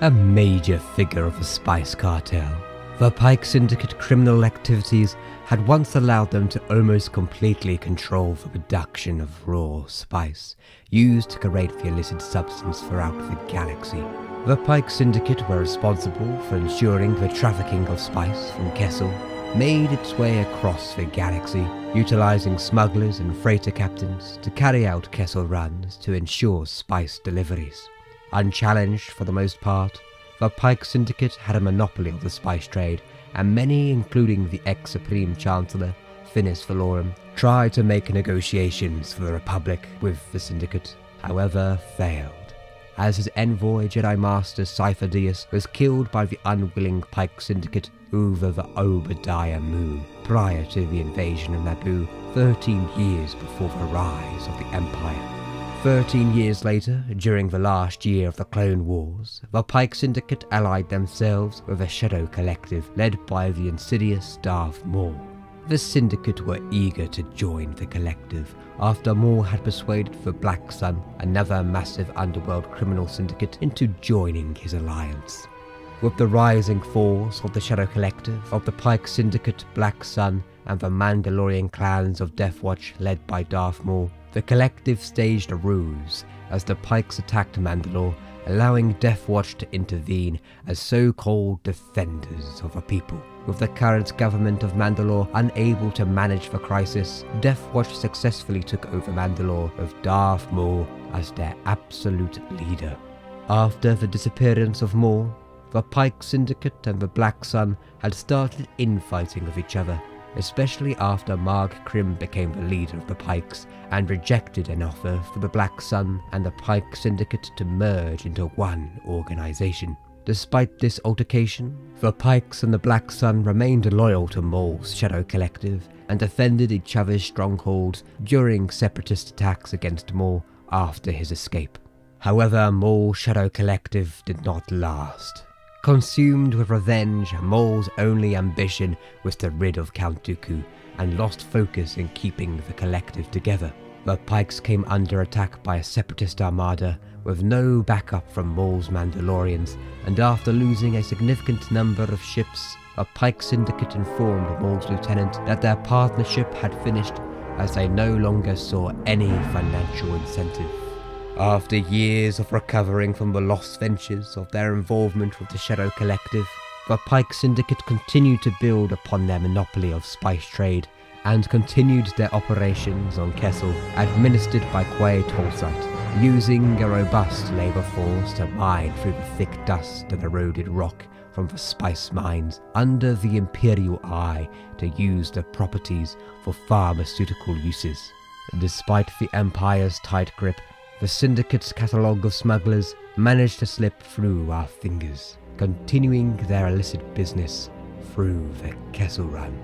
A major figure of the spice cartel, the Pike Syndicate criminal activities had once allowed them to almost completely control the production of raw spice, used to create the illicit substance throughout the galaxy. The Pike Syndicate were responsible for ensuring the trafficking of spice from Kessel made its way across the galaxy, utilizing smugglers and freighter captains to carry out Kessel runs to ensure spice deliveries. Unchallenged for the most part, the Pike Syndicate had a monopoly of the spice trade, and many, including the ex-Supreme Chancellor, Finis Valorum, tried to make negotiations for the Republic with the Syndicate, however failed, as his envoy Jedi Master Cypher Dyas was killed by the unwilling Pike Syndicate over the Obadiah Moon prior to the invasion of Naboo 13 years before the rise of the Empire. 13 years later, during the last year of the Clone Wars, the Pike Syndicate allied themselves with the Shadow Collective led by the insidious Darth Maul. The Syndicate were eager to join the Collective after Maul had persuaded the Black Sun, another massive underworld criminal syndicate, into joining his alliance. With the rising force of the Shadow Collective, of the Pike Syndicate, Black Sun, and the Mandalorian clans of Death Watch led by Darth Maul, the Collective staged a ruse as the Pikes attacked Mandalore, allowing Death Watch to intervene as so-called defenders of the people. With the current government of Mandalore unable to manage the crisis, Death Watch successfully took over Mandalore with Darth Maul as their absolute leader. After the disappearance of Maul, the Pike Syndicate and the Black Sun had started infighting with each other, especially after Marg Krim became the leader of the Pikes and rejected an offer for the Black Sun and the Pike Syndicate to merge into one organization. Despite this altercation, the Pikes and the Black Sun remained loyal to Maul's Shadow Collective and defended each other's strongholds during separatist attacks against Maul after his escape. However, Maul's Shadow Collective did not last. Consumed with revenge, Maul's only ambition was to rid of Count Dooku and lost focus in keeping the Collective together. The Pikes came under attack by a separatist armada with no backup from Maul's Mandalorians, and after losing a significant number of ships, the Pike Syndicate informed Maul's lieutenant that their partnership had finished as they no longer saw any financial incentive. After years of recovering from the lost ventures of their involvement with the Shadow Collective, the Pike Syndicate continued to build upon their monopoly of spice trade and continued their operations on Kessel, administered by Quay Tolsite, using a robust labor force to mine through the thick dust and eroded rock from the spice mines under the Imperial eye to use the properties for pharmaceutical uses. Despite the Empire's tight grip, the Syndicate's catalogue of smugglers managed to slip through our fingers, continuing their illicit business through the Kessel Run.